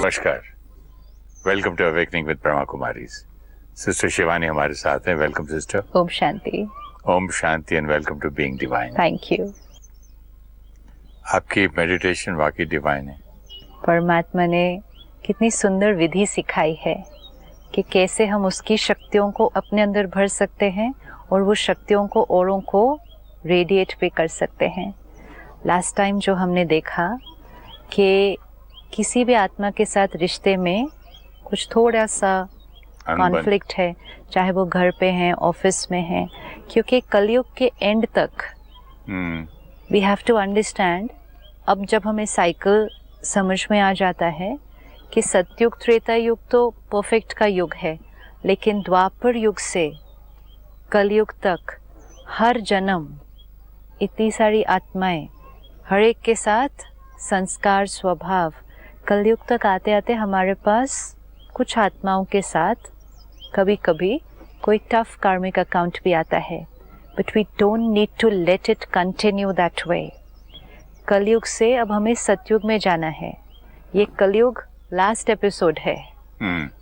नमस्कार, welcome to awakening with Brahma Kumaris. Sister Shivani हमारे साथ हैं। Welcome sister. ओम शांति। ओम शांति and welcome to being divine. Thank you. आपकी मेडिटेशन वाकई डिवाइन है। परमात्मा ने कितनी सुंदर विधि सिखाई है कि कैसे हम उसकी शक्तियों को अपने अंदर भर सकते हैं और वो शक्तियों को औरों को रेडिएट भी कर सकते हैं। लास्ट टाइम जो हमने देखा कि किसी भी आत्मा के साथ रिश्ते में कुछ थोड़ा सा कॉन्फ्लिक्ट है, चाहे वो घर पे हैं, ऑफिस में हैं, क्योंकि कलयुग के एंड तक वी हैव टू अंडरस्टैंड। अब जब हमें साइकिल समझ में आ जाता है कि सतयुग त्रेता युग तो परफेक्ट का युग है, लेकिन द्वापर युग से कलयुग तक हर जन्म इतनी सारी आत्माएं, हर एक के साथ संस्कार स्वभाव, कलयुग तक आते आते हमारे पास कुछ आत्माओं के साथ कभी कभी कोई टफ कार्मिक अकाउंट भी आता है, but we don't need to let it continue that way. कलयुग से अब हमें सतयुग में जाना है। ये कलयुग लास्ट एपिसोड है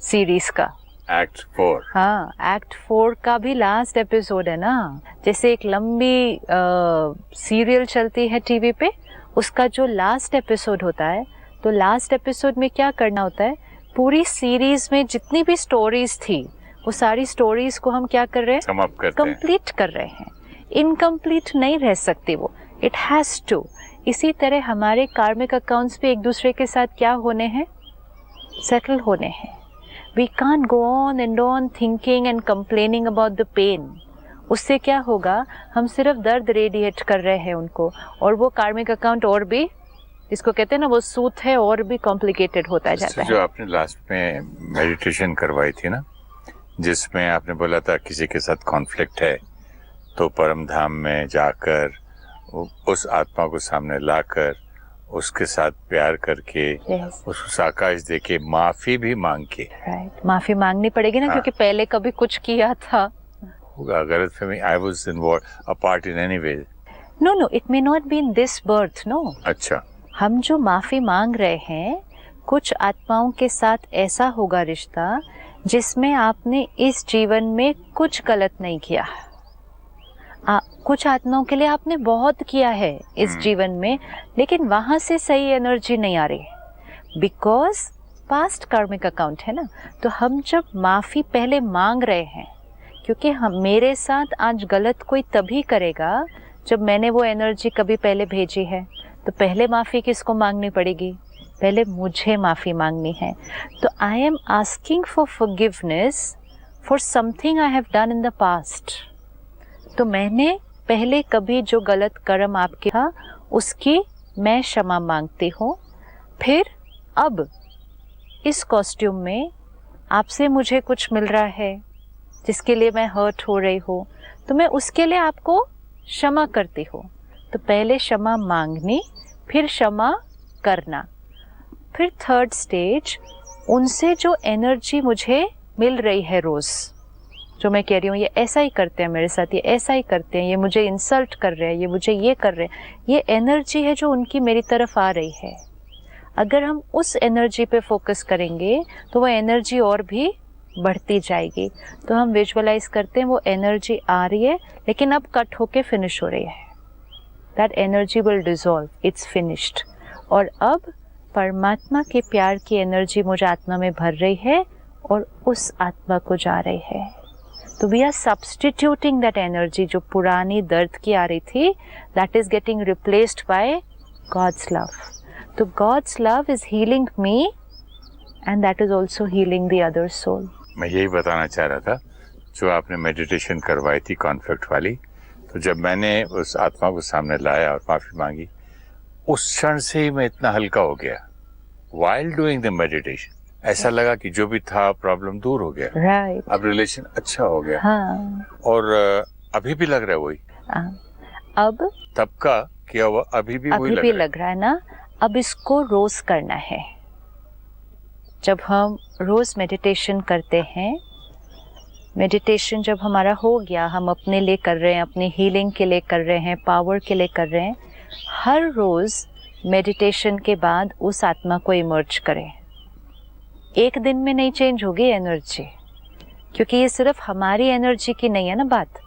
सीरीज का, एक्ट 4। हाँ, एक्ट 4 का भी लास्ट एपिसोड है ना। जैसे एक लंबी सीरियल चलती है टीवी पे, उसका जो लास्ट एपिसोड होता है, तो लास्ट एपिसोड में क्या करना होता है, पूरी सीरीज में जितनी भी स्टोरीज थी वो सारी स्टोरीज को हम क्या कर रहे हैं, कंप्लीट कर रहे हैं। इनकम्प्लीट नहीं रह सकती वो, इट हैज टू। इसी तरह हमारे कार्मिक अकाउंट्स भी एक दूसरे के साथ क्या होने हैं, सेटल होने हैं। We can't go on and on thinking and complaining about the pain. उससे क्या होगा, हम सिर्फ दर्द रेडिएट कर रहे हैं उनको, और वो कार्मिक अकाउंट और भी, जिसको कहते हैं ना, वो सूत है, और भी कॉम्प्लिकेटेड होता जाता है। जो आपने लास्ट में मेडिटेशन करवाई थी ना, जिसमें आपने बोला था किसी के साथ कॉन्फ्लिक्ट है तो परम धाम में जाकर उस आत्मा को सामने लाकर उसके साथ प्यार करके उसको साकाश देके माफी भी मांग के, राइट, माफी मांगनी पड़ेगी ना, क्योंकि पहले कभी कुछ किया था होगा। गलतफहमी, I was involved a part in any way. No, it may not be in this birth. No, अच्छा, हम जो माफी मांग रहे हैं, कुछ आत्माओं के साथ ऐसा होगा रिश्ता जिसमें आपने इस जीवन में कुछ गलत नहीं किया। कुछ आत्माओं के लिए आपने बहुत किया है इस जीवन में, लेकिन वहां से सही एनर्जी नहीं आ रही, बिकॉज पास्ट कार्मिक अकाउंट है ना। तो हम जब माफी पहले मांग रहे हैं, क्योंकि हम, मेरे साथ आज गलत कोई तभी करेगा जब मैंने वो एनर्जी कभी पहले भेजी है, तो पहले माफी किसको मांगनी पड़ेगी, पहले मुझे माफी मांगनी है। तो I am asking for forgiveness for something I have done in the past. तो मैंने पहले कभी जो गलत कर्म आपके था, उसकी मैं क्षमा मांगती हूँ। फिर अब इस कॉस्ट्यूम में आपसे मुझे कुछ मिल रहा है जिसके लिए मैं हर्ट हो रही हूँ, तो मैं उसके लिए आपको क्षमा करती हूँ। तो पहले क्षमा मांगनी, फिर क्षमा करना, फिर थर्ड स्टेज, उनसे जो एनर्जी मुझे मिल रही है रोज, जो मैं कह रही हूँ ये ऐसा ही करते हैं मेरे साथ, ये ऐसा ही करते हैं, ये मुझे इंसल्ट कर रहे हैं, ये मुझे ये कर रहे हैं, ये एनर्जी है जो उनकी मेरी तरफ आ रही है। अगर हम उस एनर्जी पे फोकस करेंगे तो वो एनर्जी और भी बढ़ती जाएगी। तो हम विजुअलाइज करते हैं वो एनर्जी आ रही है, लेकिन अब कट होके फिनिश हो रही है। That energy will dissolve, it's finished. और अब परमात्मा के प्यार की एनर्जी मुझे आत्मा में भर रही है और उस आत्मा को जा रही है। तो we are substituting that energy जो पुरानी दर्द की आ रही थी, that is getting replaced by God's love. तो God's love is healing me and that is also healing the other soul. मैं यही बताना चाह रहा था, जो आपने मेडिटेशन करवाई थी कॉन्फ्लिक्ट वाली, तो जब मैंने उस आत्मा को सामने लाया और माफी मांगी, उस क्षण से ही मैं इतना हल्का हो गया। व्हाइल डूइंग द मेडिटेशन ऐसा लगा कि जो भी था प्रॉब्लम दूर हो गया, राइट, अब रिलेशन अच्छा हो गया। हाँ। और अभी भी लग रहा है वही, अब तब का किया हुआ अभी भी वही लग रहा है ना। अब इसको रोज करना है। जब हम रोज मेडिटेशन करते हैं, मेडिटेशन जब हमारा हो गया, हम अपने लिए कर रहे हैं, अपनी हीलिंग के लिए कर रहे हैं, पावर के लिए कर रहे हैं, हर रोज मेडिटेशन के बाद उस आत्मा को इमर्ज करें। एक दिन में नहीं चेंज होगी एनर्जी, क्योंकि ये सिर्फ हमारी एनर्जी की नहीं है ना बात,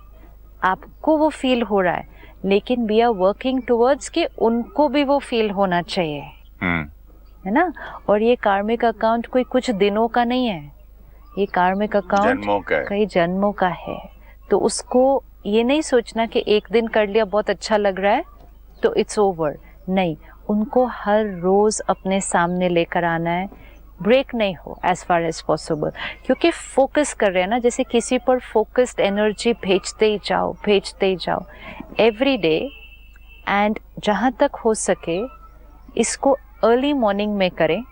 आपको वो फील हो रहा है, लेकिन वी आर वर्किंग टुवर्ड्स कि उनको भी वो फील होना चाहिए, है ना। और ये कार्मिक अकाउंट कोई कुछ दिनों का नहीं है, ये कार्मिक अकाउंट कई जन्मों का है। तो उसको ये नहीं सोचना कि एक दिन कर लिया बहुत अच्छा लग रहा है तो इट्स ओवर, नहीं, उनको हर रोज अपने सामने लेकर आना है, ब्रेक नहीं हो एज फार एज पॉसिबल, क्योंकि फोकस कर रहे हैं ना, जैसे किसी पर फोकस्ड एनर्जी भेजते ही जाओ एवरी डे, एंड जहाँ तक हो सके इसको अर्ली मॉर्निंग में करें,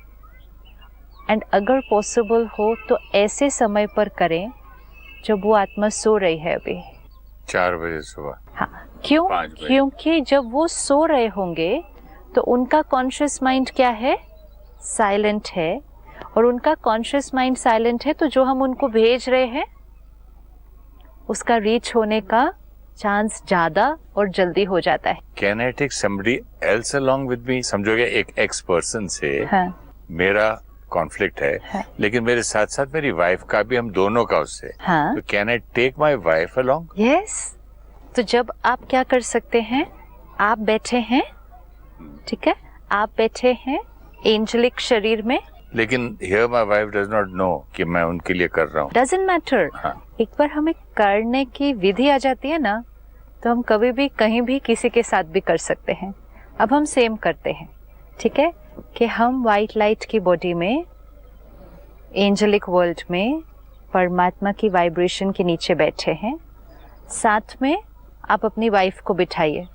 एंड अगर पॉसिबल हो तो ऐसे समय पर करें जब वो आत्मा सो रही है अभी 4 बजे सुबह। हाँ, क्यों? क्योंकि जब वो सो रहे होंगे तो उनका कॉन्शियस माइंड क्या है? साइलेंट है, और उनका कॉन्शियस माइंड साइलेंट है तो जो हम उनको भेज रहे हैं उसका रीच होने का चांस ज्यादा और जल्दी हो जाता है। Can I take somebody else along with me? समझोगे एक एक्स पर्सन से हाँ, मेरा कॉन्फ्लिक्ट है, हाँ, लेकिन मेरे साथ साथ मेरी वाइफ का भी, हम दोनों का उससे, हाँ, तो can I take my wife along? Yes. तो जब आप क्या कर सकते हैं, आप बैठे हैं, ठीक है, आप बैठे हैं एंजेलिक शरीर में, लेकिन here my wife does not know कि मैं उनके लिए कर रहा हूँ। Doesn't matter. हाँ। एक बार हमें करने की विधि आ जाती है ना, तो हम कभी भी कहीं भी किसी के साथ भी कर सकते हैं। अब हम सेम करते हैं, ठीक है, कि हम वाइट लाइट की बॉडी में एंजेलिक वर्ल्ड में परमात्मा की वाइब्रेशन के नीचे बैठे हैं, साथ में आप अपनी वाइफ को बिठाइए,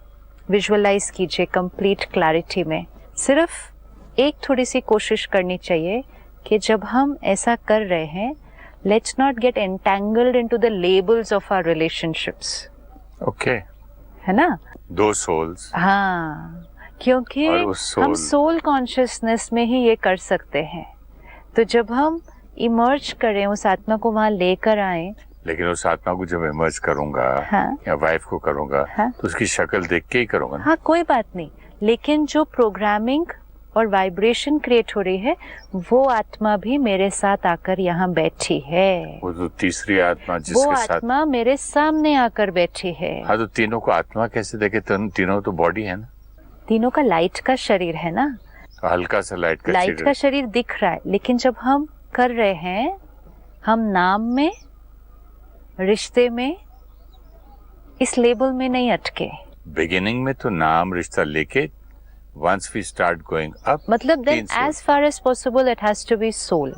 विजुअलाइज कीजिए कंप्लीट क्लैरिटी में। सिर्फ एक थोड़ी सी कोशिश करनी चाहिए कि जब हम ऐसा कर रहे हैं, let's not get entangled into the labels of our relationships. Okay, है ना, 2 सोल्स। हाँ, क्योंकि हम सोल कॉन्शियसनेस में ही ये कर सकते हैं। तो जब हम इमर्ज करें, उस आत्मा को वहां लेकर आए, लेकिन उस आत्मा को जब इमर्ज करूंगा, हाँ, या वाइफ को करूंगा, हाँ, तो उसकी शक्ल देख के ही करूंगा ना? हाँ, कोई बात नहीं, लेकिन जो प्रोग्रामिंग और वाइब्रेशन क्रिएट हो रही है वो आत्मा भी मेरे साथ आकर यहाँ बैठी है। वो तो तीसरी आत्मा जिसके वो साथ, आत्मा मेरे सामने आकर बैठी है। हाँ, तो तीनों को आत्मा कैसे देखे? तीनों तो बॉडी है ना, तीनों का लाइट का शरीर है ना, तो हल्का सा लाइट का शरीर दिख रहा है, लेकिन जब हम कर रहे हैं, हम नाम में, रिश्ते में, इस लेबल में नहीं अटके। बिगिनिंग में तो नाम रिश्ता लेके, once we start going up, मतलब then as far as possible it has to be soul,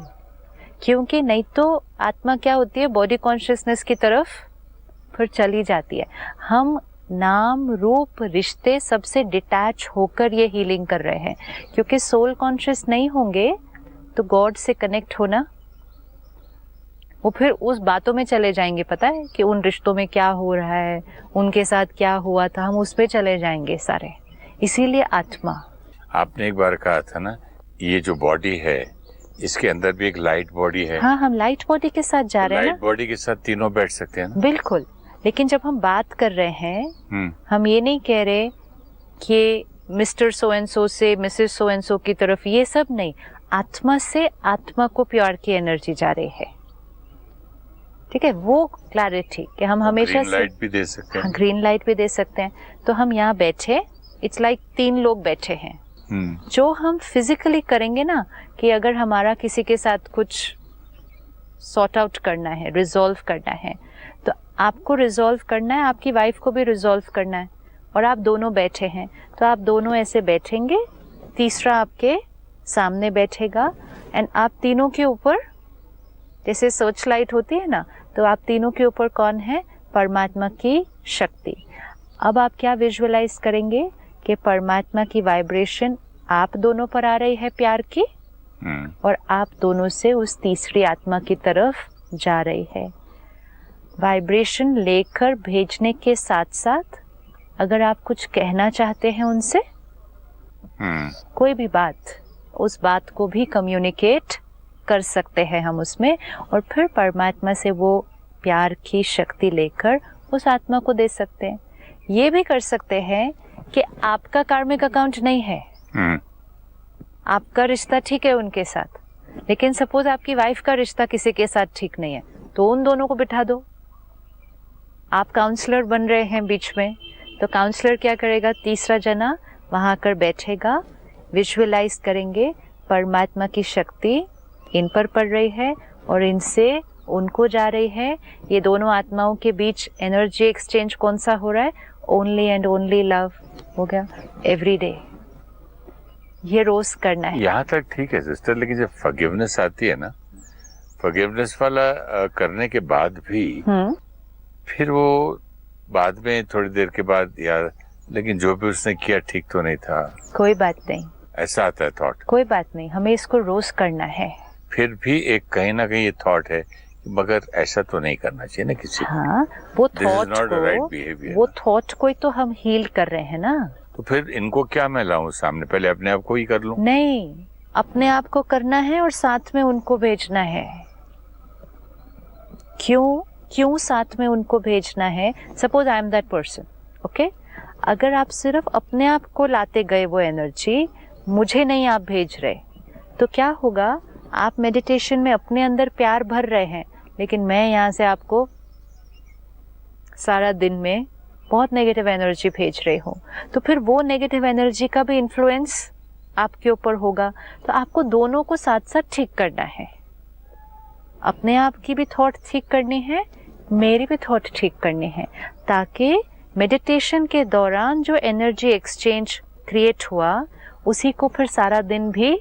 क्योंकि नहीं तो आत्मा क्या होती है, बॉडी कॉन्शियसनेस की तरफ फिर चली जाती है। हम नाम रूप रिश्ते सबसे डिटैच होकर ये हीलिंग कर रहे हैं, क्योंकि सोल कॉन्शियस नहीं होंगे तो गॉड से कनेक्ट होना, वो फिर उस बातों में चले जाएंगे, पता है कि उन रिश्तों में क्या हो रहा है, उनके साथ क्या हुआ था, हम उस पे चले जाएंगे सारे। इसीलिए आत्मा, आपने एक बार कहा था ना, ये जो बॉडी है इसके अंदर भी एक लाइट बॉडी है। हाँ, हम लाइट बॉडी के साथ जा रहे हैं ना। लाइट बॉडी के साथ तीनों बैठ सकते हैं ना? बिल्कुल, लेकिन जब हम बात कर रहे हैं, हम ये नहीं कह रहे कि मिस्टर सो एंड सो से मिसेस सो एंड सो की तरफ, ये सब नहीं, आत्मा से आत्मा को प्यार की एनर्जी जा रही है, ठीक है, वो क्लैरिटी कि हम हमेशा ग्रीन लाइट भी दे सकते हैं। ग्रीन लाइट भी दे सकते हैं। तो हम यहाँ बैठे, इट्स लाइक 3 लोग बैठे हैं। जो हम फिजिकली करेंगे ना, कि अगर हमारा किसी के साथ कुछ सॉर्ट आउट करना है, रिजॉल्व करना है, तो आपको रिजॉल्व करना है, आपकी वाइफ को भी रिजॉल्व करना है, और आप दोनों बैठे हैं, तो आप दोनों ऐसे बैठेंगे, तीसरा आपके सामने बैठेगा, एंड आप तीनों के ऊपर, जैसे सर्च लाइट होती है ना, तो आप तीनों के ऊपर कौन है? परमात्मा की शक्ति। अब आप क्या विजुअलाइज करेंगे कि परमात्मा की वाइब्रेशन आप दोनों पर आ रही है प्यार की, और आप दोनों से उस तीसरी आत्मा की तरफ जा रही है। वाइब्रेशन लेकर भेजने के साथ साथ अगर आप कुछ कहना चाहते हैं उनसे, कोई भी बात, उस बात को भी कम्युनिकेट कर सकते हैं हम उसमें, और फिर परमात्मा से वो प्यार की शक्ति लेकर उस आत्मा को दे सकते हैं। ये भी कर सकते हैं कि आपका कार्मिक अकाउंट नहीं है, आपका रिश्ता ठीक है उनके साथ, लेकिन सपोज आपकी वाइफ का रिश्ता किसी के साथ ठीक नहीं है, तो उन दोनों को बिठा दो। आप काउंसलर बन रहे हैं बीच में, तो काउंसलर क्या करेगा, तीसरा जना वहां आकर बैठेगा, विजुअलाइज करेंगे परमात्मा की शक्ति इन पर पड़ रही है और इनसे उनको जा रही है। ये दोनों आत्माओं के बीच एनर्जी एक्सचेंज कौन सा हो रहा है, ओनली एंड ओनली लव हो गया एवरी डे। ये रोज करना है। यहाँ तक ठीक है सिस्टर, लेकिन जब फॉरगिवनेस आती है ना, फॉरगिवनेस वाला करने के बाद भी फिर वो बाद में थोड़ी देर के बाद यार, लेकिन जो भी उसने किया ठीक तो नहीं था, कोई बात नहीं, ऐसा आता है थॉट। कोई बात नहीं, हमें इसको रोज करना है। फिर भी एक कहीं ना कहीं ये थॉट है मगर ऐसा तो नहीं करना चाहिए ना किसी को। हाँ, वो This is thought not a right को, behavior, वो ना। थॉट को ही तो हम हील कर रहे हैं ना। तो फिर इनको क्या मैं लाऊं सामने, पहले अपने आप को ही कर लूं? नहीं, अपने आप को करना है और साथ में उनको भेजना है। क्यों साथ में उनको भेजना है? Suppose I am that person, okay, अगर आप सिर्फ अपने आप को लाते गए वो एनर्जी, मुझे नहीं आप भेज रहे, तो क्या होगा, आप मेडिटेशन में अपने अंदर प्यार भर रहे हैं, लेकिन मैं यहाँ से आपको सारा दिन में बहुत नेगेटिव एनर्जी भेज रही हूँ, तो फिर वो नेगेटिव एनर्जी का भी इन्फ्लुएंस आपके ऊपर होगा। तो आपको दोनों को साथ साथ ठीक करना है। अपने आप की भी थॉट ठीक करनी है, मेरी भी थॉट ठीक करनी है, ताकि मेडिटेशन के दौरान जो एनर्जी एक्सचेंज क्रिएट हुआ उसी को फिर सारा दिन भी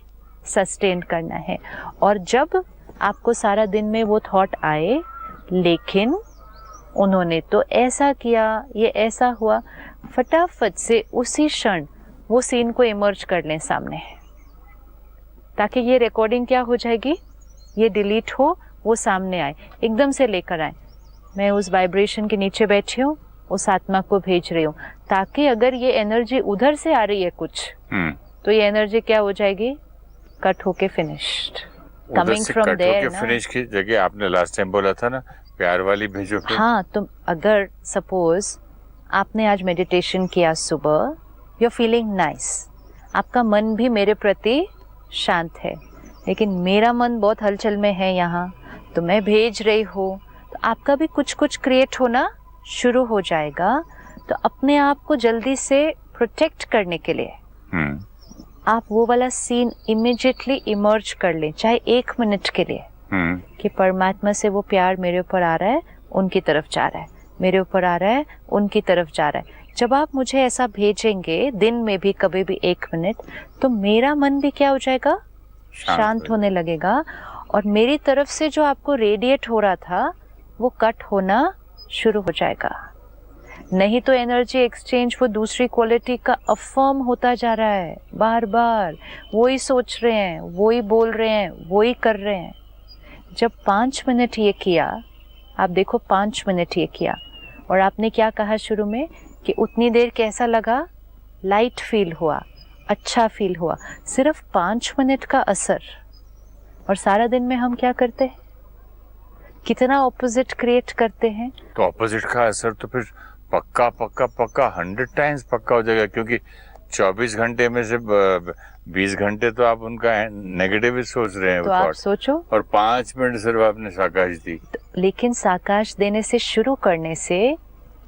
सस्टेन करना है। और जब आपको सारा दिन में वो थॉट आए, लेकिन उन्होंने तो ऐसा किया, ये ऐसा हुआ, फटाफट से उसी क्षण वो सीन को इमर्ज कर लें सामने, ताकि ये रिकॉर्डिंग क्या हो जाएगी, ये डिलीट हो, वो सामने आए, एकदम से लेकर आए। मैं उस वाइब्रेशन के नीचे बैठी हूँ, उस आत्मा को भेज रही हूँ, ताकि अगर ये एनर्जी उधर से आ रही है कुछ, तो ये एनर्जी क्या हो जाएगी, कट होके फिनिश्ड, कमिंग फ्रॉम देयर ना। फिनिश की जगह आपने लास्ट टाइम बोला था ना प्यार वाली भेजो फिर। हाँ, तो अगर सपोज आपने आज मेडिटेशन किया सुबह, यू आर फीलिंग नाइस, आपका मन भी मेरे प्रति शांत है, लेकिन मेरा मन बहुत हलचल में है यहाँ, तो मैं भेज रही हूँ, तो आपका भी कुछ कुछ क्रिएट होना शुरू हो जाएगा। तो अपने आप को जल्दी से प्रोटेक्ट करने के लिए आप वो वाला सीन इमीडिएटली इमर्ज कर लें, चाहे 1 मिनट के लिए, कि परमात्मा से वो प्यार मेरे ऊपर आ रहा है, उनकी तरफ जा रहा है, मेरे ऊपर आ रहा है, उनकी तरफ जा रहा है। जब आप मुझे ऐसा भेजेंगे दिन में भी कभी भी 1 मिनट, तो मेरा मन भी क्या हो जाएगा, शांत होने लगेगा, और मेरी तरफ से जो आपको रेडिएट हो रहा था वो कट होना शुरू हो जाएगा। नहीं तो एनर्जी एक्सचेंज वो दूसरी क्वालिटी का अफर्म होता जा रहा है, बार बार वही सोच रहे हैं, वही बोल रहे हैं, वही कर रहे हैं। जब 5 मिनट ये किया, आप देखो 5 मिनट ये किया, और आपने क्या कहा शुरू में कि उतनी देर कैसा लगा, लाइट फील हुआ, अच्छा फील हुआ, सिर्फ 5 मिनट का असर। और सारा दिन में हम क्या करते हैं, कितना ऑपोजिट क्रिएट करते हैं। तो ऑपोजिट का असर तो फिर पक्का 100 टाइम्स पक्का हो जाएगा, क्योंकि 24 घंटे में से 20 घंटे तो आप उनका नेगेटिव ही सोच रहे हैं। तो आप सोचो, और 5 मिनट सिर्फ आपने साकाश दी। लेकिन साकाश देने से शुरू करने से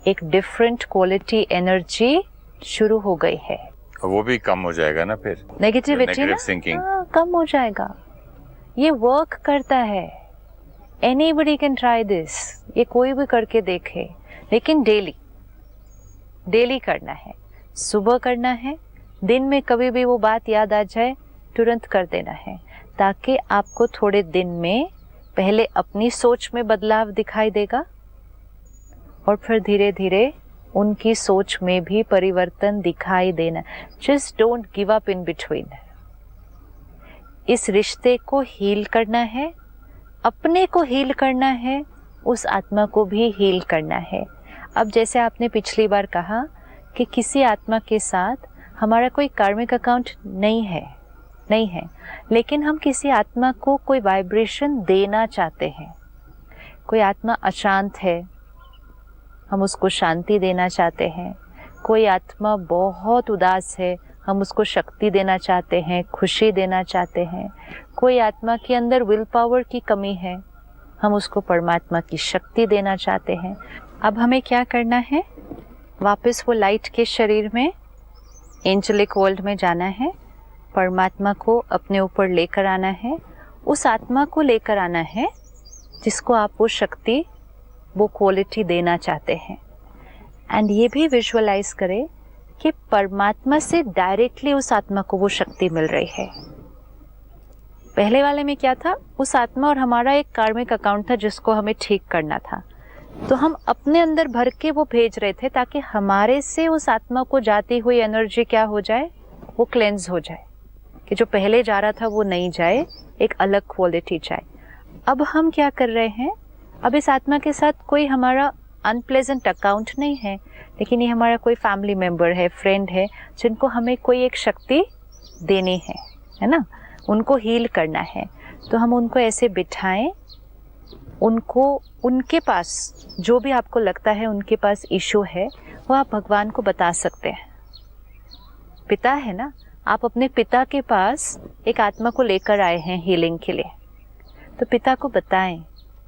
एक डिफरेंट क्वालिटी एनर्जी शुरू हो गई है, और वो भी कम हो जाएगा ना फिर नेगेटिविटी ना, थिंकिंग कम हो जाएगा। ये वर्क करता है, एनीबडी कैन ट्राई दिस, ये कोई भी करके देखे, लेकिन डेली करना है, सुबह करना है, दिन में कभी भी वो बात याद आ जाए तुरंत कर देना है, ताकि आपको थोड़े दिन में पहले अपनी सोच में बदलाव दिखाई देगा, और फिर धीरे धीरे उनकी सोच में भी परिवर्तन दिखाई देना। Just don't give up in between. इस रिश्ते को हील करना है, अपने को हील करना है, उस आत्मा को भी हील करना है। अब जैसे आपने पिछली बार कहा कि किसी आत्मा के साथ हमारा कोई कार्मिक अकाउंट नहीं है, लेकिन हम किसी आत्मा को कोई वाइब्रेशन देना चाहते हैं। कोई आत्मा अशांत है, हम उसको शांति देना चाहते हैं। कोई आत्मा बहुत उदास है, हम उसको शक्ति देना चाहते हैं, खुशी देना चाहते हैं। कोई आत्मा के अंदर विल पावर की कमी है, हम उसको परमात्मा की शक्ति देना चाहते हैं। अब हमें क्या करना है? वापस वो लाइट के शरीर में, एंजेलिक वर्ल्ड में जाना है, परमात्मा को अपने ऊपर लेकर आना है, उस आत्मा को लेकर आना है जिसको आप वो शक्ति, वो क्वालिटी देना चाहते हैं। एंड ये भी विजुअलाइज करें कि परमात्मा से डायरेक्टली उस आत्मा को वो शक्ति मिल रही है। पहले वाले में क्या था? उस आत्मा और हमारा एक कार्मिक अकाउंट था जिसको हमें ठीक करना था, तो हम अपने अंदर भर के वो भेज रहे थे ताकि हमारे से उस आत्मा को जाती हुई एनर्जी क्या हो जाए, वो क्लेंज हो जाए, कि जो पहले जा रहा था वो नहीं जाए, एक अलग क्वालिटी जाए। अब हम क्या कर रहे हैं? अब इस आत्मा के साथ कोई हमारा अनप्लेजेंट अकाउंट नहीं है, लेकिन ये हमारा कोई फैमिली मेम्बर है, फ्रेंड है, जिनको हमें कोई एक शक्ति देनी है ना, उनको हील करना है। तो हम उनको ऐसे बिठाएं, उनको, उनके पास जो भी आपको लगता है उनके पास इशू है, वो आप भगवान को बता सकते हैं। पिता है ना, आप अपने पिता के पास एक आत्मा को लेकर आए हैं हीलिंग के लिए, तो पिता को बताएं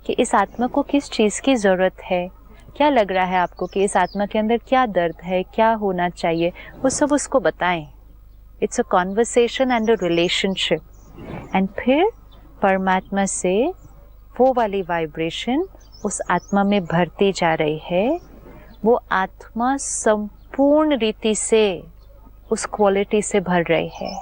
कि इस आत्मा को किस चीज़ की ज़रूरत है, क्या लग रहा है आपको कि इस आत्मा के अंदर क्या दर्द है, क्या होना चाहिए, वो सब उसको बताएं। It's a conversation and a relationship. And फिर परमात्मा से वो वाली वाइब्रेशन उस आत्मा में भरती जा रही है। वो आत्मा संपूर्ण रीति से उस क्वालिटी से भर रही है,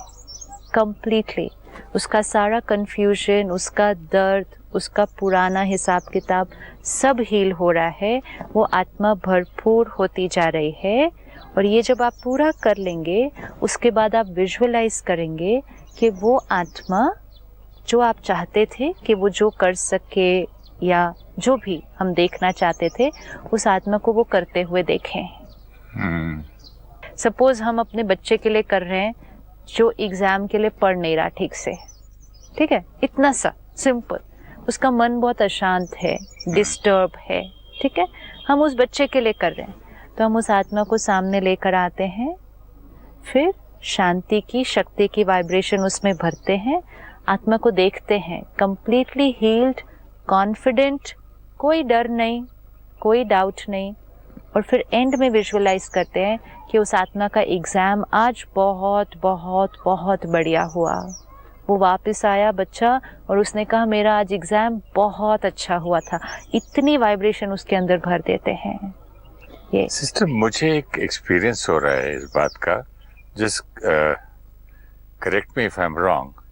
कंप्लीटली। उसका सारा कंफ्यूजन, उसका दर्द, उसका पुराना हिसाब किताब सब हील हो रहा है। वो आत्मा भरपूर होती जा रही है। और ये जब आप पूरा कर लेंगे, उसके बाद आप विजुअलाइज करेंगे कि वो आत्मा जो आप चाहते थे कि वो जो कर सके, या जो भी हम देखना चाहते थे, उस आत्मा को वो करते हुए देखें। सपोज हम अपने बच्चे के लिए कर रहे हैं जो एग्जाम के लिए पढ़ नहीं रहा ठीक से, ठीक है, इतना सा सिंपल, उसका मन बहुत अशांत है, डिस्टर्ब है, ठीक है, हम उस बच्चे के लिए कर रहे हैं, तो हम उस आत्मा को सामने लेकर आते हैं, फिर शांति की, शक्ति की वाइब्रेशन उसमें भरते हैं, आत्मा को देखते हैं कंप्लीटली हील्ड, कॉन्फिडेंट, कोई डर नहीं, कोई डाउट नहीं। और फिर एंड में विजुअलाइज करते हैं कि उस आत्मा का एग्ज़ाम आज बहुत बहुत बहुत बढ़िया हुआ। वो वापस आया बच्चा और उसने कहा मेरा आज एग्ज़ाम बहुत अच्छा हुआ था। इतनी वाइब्रेशन उसके अंदर भर देते हैं। ये सिस्टर, मुझे एक एक्सपीरियंस हो रहा है इस बात का, just correct me if I am wrong.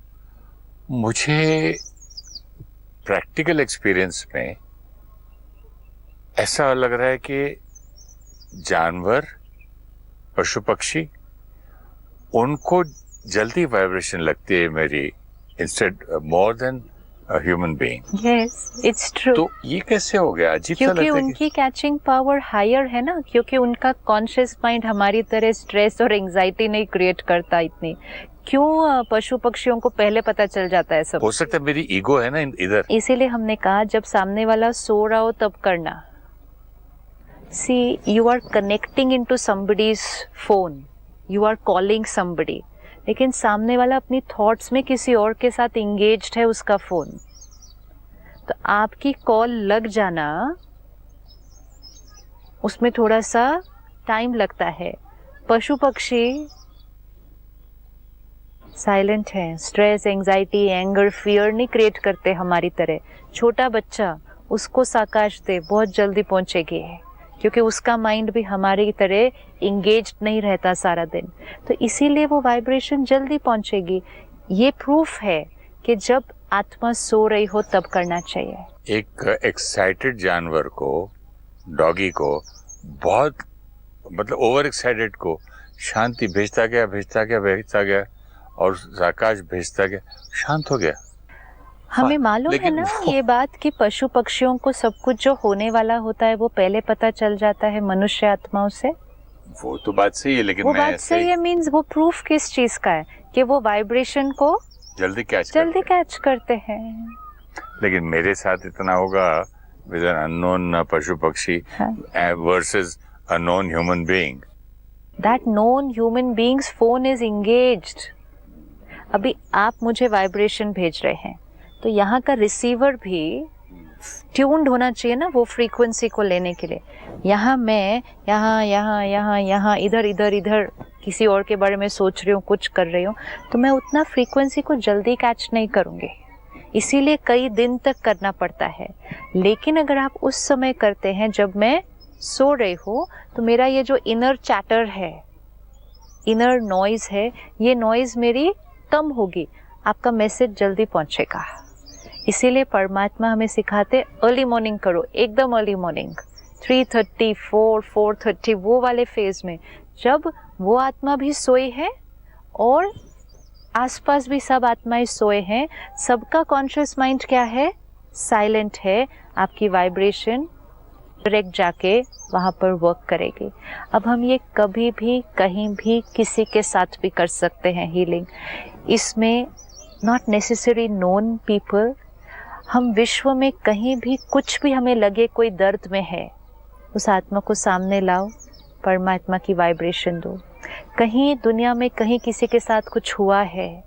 मुझे प्रैक्टिकल एक्सपीरियंस में ऐसा लग रहा है कि जानवर, पशु पक्षी, उनको जल्दी वाइब्रेशन लगती है मेरी, instead more than a human being. Yes, it's true. तो ये कैसे हो गया? अजीब सा लगता है। क्योंकि उनकी कैचिंग पावर हायर है ना, क्योंकि उनका कॉन्शियस माइंड हमारी तरह स्ट्रेस और एंजाइटी नहीं क्रिएट करता इतनी। क्यों पशु पक्षियों को पहले पता चल जाता है सब? हो सकता है मेरी ईगो है ना इधर। इसीलिए हमने कहा जब सामने वाला सो रहा हो तब करना। See, you are connecting into somebody's phone, you are calling somebody, लेकिन सामने वाला अपनी थॉट्स में किसी और के साथ इंगेज्ड है, उसका फोन, तो आपकी कॉल लग जाना उसमें थोड़ा सा टाइम लगता है। पशु पक्षी साइलेंट है, स्ट्रेस, एंजाइटी, एंगर, फियर नहीं क्रिएट करते हमारी तरह। छोटा बच्चा, उसको साकाश दे, बहुत जल्दी पहुंचेगी, क्योंकि उसका माइंड भी हमारी तरह इंगेज्ड नहीं रहता सारा दिन, तो इसीलिए वो वाइब्रेशन जल्दी पहुंचेगी। ये प्रूफ है कि जब आत्मा सो रही हो तब करना चाहिए। एक एक्साइटेड जानवर को, डॉगी को, बहुत मतलब ओवर एक्साइटेड को शांति भेजता गया और आकाश भेजता गया, शांत हो गया। हमें मालूम है ना ये बात कि पशु पक्षियों को सब कुछ जो होने वाला होता है वो पहले पता चल जाता है मनुष्य आत्माओं से। वो तो बात सही है, लेकिन वो बात सही है मीन्स वो प्रूफ किस चीज का है कि वो वाइब्रेशन को जल्दी कैच करते हैं। लेकिन मेरे साथ इतना होगा विद एन अननोन पशु पक्षी versus a known human being, that non human beings phone is engaged. अभी आप मुझे वाइब्रेशन भेज रहे हैं, तो यहाँ का रिसीवर भी ट्यून्ड होना चाहिए ना वो फ्रीक्वेंसी को लेने के लिए। यहाँ मैं यहाँ इधर इधर इधर किसी और के बारे में सोच रही हूँ, कुछ कर रही हूँ, तो मैं उतना फ्रीक्वेंसी को जल्दी कैच नहीं करूँगी, इसीलिए कई दिन तक करना पड़ता है। लेकिन अगर आप उस समय करते हैं जब मैं सो रही हूँ, तो मेरा ये जो इनर चैटर है, इनर नॉइज़ है, ये नॉइज़ मेरी कम होगी, आपका मैसेज जल्दी पहुँचेगा। इसीलिए परमात्मा हमें सिखाते अर्ली मॉर्निंग करो, एकदम अर्ली मॉर्निंग 3:30, 4:30 वो वाले फेज में, जब वो आत्मा भी सोई है और आसपास भी सब आत्माएं सोए हैं, सबका कॉन्शियस माइंड क्या है, साइलेंट है, आपकी वाइब्रेशन डायरेक्ट जाके वहाँ पर वर्क करेगी। अब हम ये कभी भी कहीं भी किसी के साथ भी कर सकते हैं हीलिंग। इसमें नॉट नेसेसरी नोन पीपल, हम विश्व में कहीं भी कुछ भी हमें लगे कोई दर्द में है, उस आत्मा को सामने लाओ, परमात्मा की वाइब्रेशन दो। कहीं दुनिया में कहीं किसी के साथ कुछ हुआ है,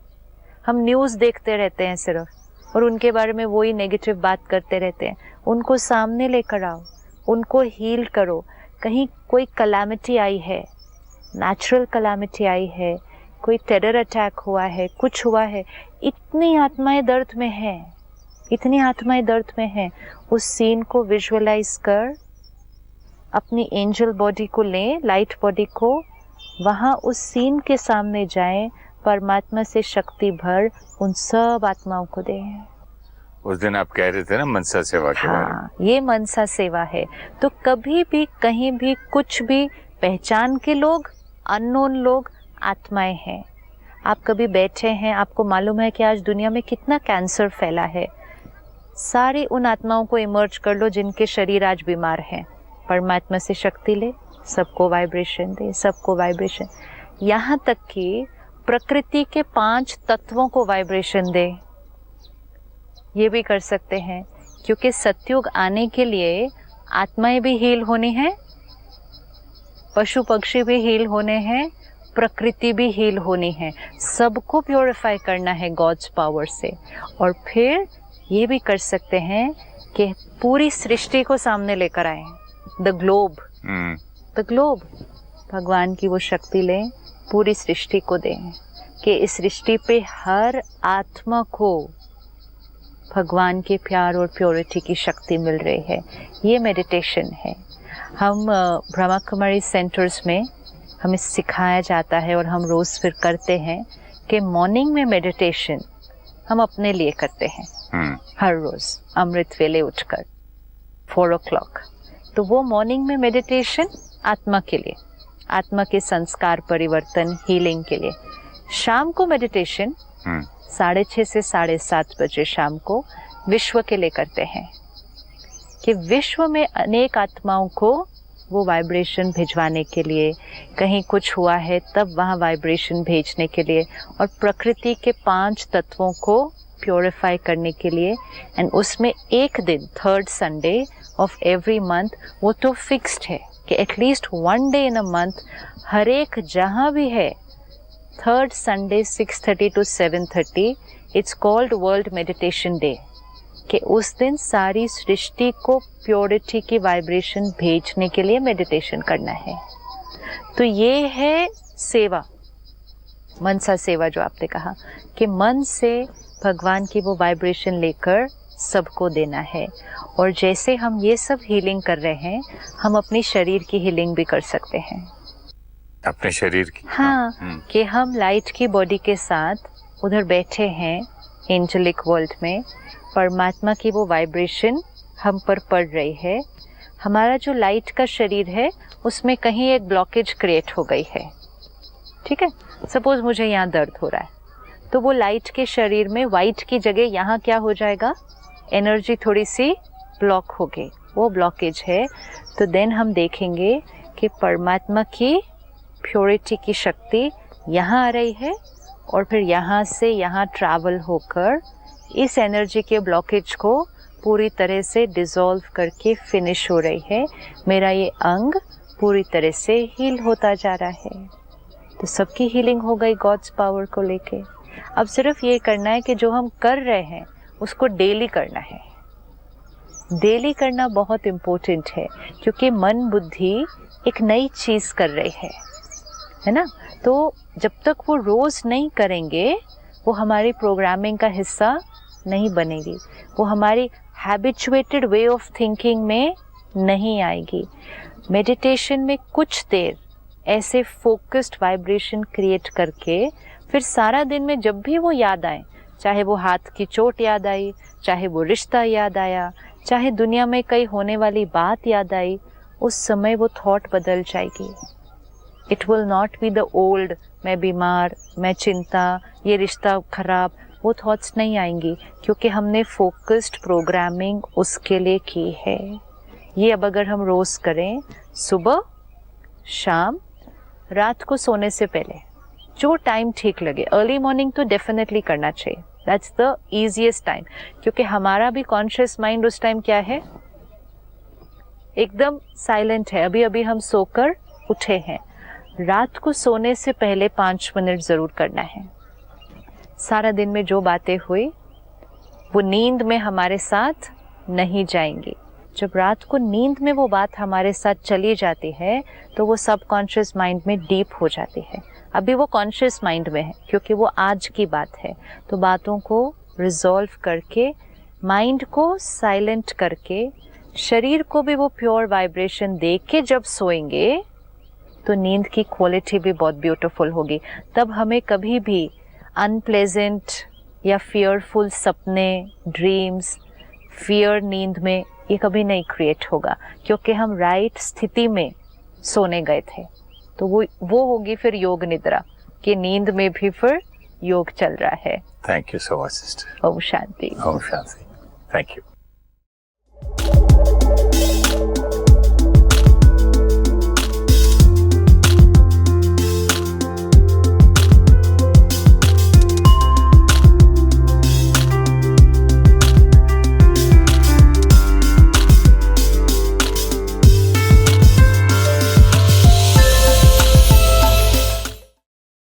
हम न्यूज़ देखते रहते हैं सिर्फ और उनके बारे में वही नेगेटिव बात करते रहते हैं, उनको सामने लेकर आओ, उनको हील करो। कहीं कोई कलामिटी आई है, नेचुरल कलामिटी आई है, कोई टेरर अटैक हुआ है, कुछ हुआ है, इतनी आत्माएं दर्द में हैं, इतनी आत्माएं दर्द में हैं, उस सीन को विजुअलाइज कर अपनी एंजल बॉडी को लें, लाइट बॉडी को, वहाँ उस सीन के सामने जाएं, परमात्मा से शक्ति भर उन सब आत्माओं को दें। उस दिन आप कह रहे थे ना मनसा सेवा के बारे में। हाँ, ये मनसा सेवा है। तो कभी भी कहीं भी कुछ भी पहचान के लोग, अननोन लोग, आत्माएं हैं। आप कभी बैठे हैं, आपको मालूम है कि आज दुनिया में कितना कैंसर फैला है, सारी उन आत्माओं को इमर्ज कर लो जिनके शरीर आज बीमार हैं, परमात्मा से शक्ति ले, सबको वाइब्रेशन दे, सबको वाइब्रेशन, यहाँ तक कि प्रकृति के 5 तत्वों को वाइब्रेशन दे, ये भी कर सकते हैं। क्योंकि सतयुग आने के लिए आत्माएं भी हील होनी है, पशु पक्षी भी हील होने हैं, प्रकृति भी हील होनी है, सबको प्योरीफाई करना है गॉड्स पावर से। और फिर ये भी कर सकते हैं कि पूरी सृष्टि को सामने लेकर आए, द ग्लोब, भगवान की वो शक्ति लें, पूरी सृष्टि को दें कि इस सृष्टि पे हर आत्मा को भगवान के प्यार और प्योरिटी की शक्ति मिल रही है। ये मेडिटेशन है। हम ब्रह्मा कुमारी सेंटर्स में हमें सिखाया जाता है और हम रोज़ फिर करते हैं कि मॉर्निंग में मेडिटेशन हम अपने लिए करते हैं, हर रोज़ अमृत वेले उठकर 4 o'clock। तो वो मॉर्निंग में मेडिटेशन आत्मा के लिए, आत्मा के संस्कार परिवर्तन, हीलिंग के लिए। शाम को मेडिटेशन 6:30 से 7:30 बजे शाम को विश्व के लिए करते हैं कि विश्व में अनेक आत्माओं को वो वाइब्रेशन भिजवाने के लिए, कहीं कुछ हुआ है तब वहाँ वाइब्रेशन भेजने के लिए, और प्रकृति के 5 तत्वों को प्योरीफाई करने के लिए। एंड उसमें एक दिन 3rd Sunday of every month, वो तो फिक्स्ड है कि at least 1 day in a month, हर एक जहाँ भी है, 3rd Sunday 6:30 to 7:30, it's called world meditation day, कि उस दिन सारी सृष्टि को प्योरिटी की वाइब्रेशन भेजने के लिए मेडिटेशन करना है। तो ये है सेवा, मनसा सेवा, जो आपने कहा कि मन से भगवान की वो वाइब्रेशन लेकर सबको देना है। और जैसे हम ये सब हीलिंग कर रहे हैं, हम अपनी शरीर की हीलिंग भी कर सकते हैं, अपने शरीर की। हाँ, कि हम लाइट की बॉडी के साथ उधर बैठे हैं एंजेलिक वर्ल्ड में, परमात्मा की वो वाइब्रेशन हम पर पड़ रही है, हमारा जो लाइट का शरीर है उसमें कहीं एक ब्लॉकेज क्रिएट हो गई है, ठीक है। सपोज मुझे यहाँ दर्द हो रहा है, तो वो लाइट के शरीर में वाइट की जगह यहाँ क्या हो जाएगा, एनर्जी थोड़ी सी ब्लॉक होगी, वो ब्लॉकेज है। तो देन हम देखेंगे कि परमात्मा की प्योरिटी की शक्ति यहाँ आ रही है और फिर यहाँ से यहाँ ट्रैवल होकर इस एनर्जी के ब्लॉकेज को पूरी तरह से डिसॉल्व करके फिनिश हो रही है। मेरा ये अंग पूरी तरह से हील होता जा रहा है। तो सबकी हीलिंग हो गई गॉड्स पावर को लेके। अब सिर्फ ये करना है कि जो हम कर रहे हैं उसको डेली करना है। डेली करना बहुत इम्पोर्टेंट है, क्योंकि मन बुद्धि एक नई चीज़ कर रही है ना। तो जब तक वो रोज़ नहीं करेंगे वो हमारी प्रोग्रामिंग का हिस्सा नहीं बनेगी, वो हमारी हैबिचुएटेड वे ऑफ थिंकिंग में नहीं आएगी। मेडिटेशन में कुछ देर ऐसे फोकस्ड वाइब्रेशन क्रिएट करके फिर सारा दिन में जब भी वो याद आए, चाहे वो हाथ की चोट याद आई, चाहे वो रिश्ता याद आया, चाहे दुनिया में कहीं होने वाली बात याद आई, उस समय वो थॉट बदल जाएगी। It will not be the old मैं बीमार, मैं चिंता, ये रिश्ता खराब, वो थॉट्स नहीं आएंगी, क्योंकि हमने फोकस्ड प्रोग्रामिंग उसके लिए की है। ये अब अगर हम रोज़ करें, सुबह, शाम, रात को सोने से पहले, जो टाइम ठीक लगे। अर्ली मॉर्निंग तो डेफिनेटली करना चाहिए, दैट्स द ईजीएस्ट टाइम, क्योंकि हमारा भी कॉन्शियस माइंड उस टाइम क्या है, एकदम साइलेंट है। अभी अभी हम सोकर उठे हैं। रात को सोने से पहले 5 मिनट ज़रूर करना है। सारा दिन में जो बातें हुई वो नींद में हमारे साथ नहीं जाएंगी। जब रात को नींद में वो बात हमारे साथ चली जाती है तो वो सबकॉन्शियस माइंड में डीप हो जाती है। अभी वो कॉन्शियस माइंड में है क्योंकि वो आज की बात है। तो बातों को रिजॉल्व करके, माइंड को साइलेंट करके, शरीर को भी वो प्योर वाइब्रेशन दे के जब सोएंगे तो नींद की क्वालिटी भी बहुत ब्यूटीफुल होगी। तब हमें कभी भी अनप्लेजेंट या फियरफुल सपने, ड्रीम्स, फियर नींद में ये कभी नहीं क्रिएट होगा, क्योंकि हम राइट स्थिति में सोने गए थे। तो वो होगी फिर योग निद्रा, कि नींद में भी फिर योग चल रहा है। Thank you so much sister. ओम शांति। ओम शांति। Thank you.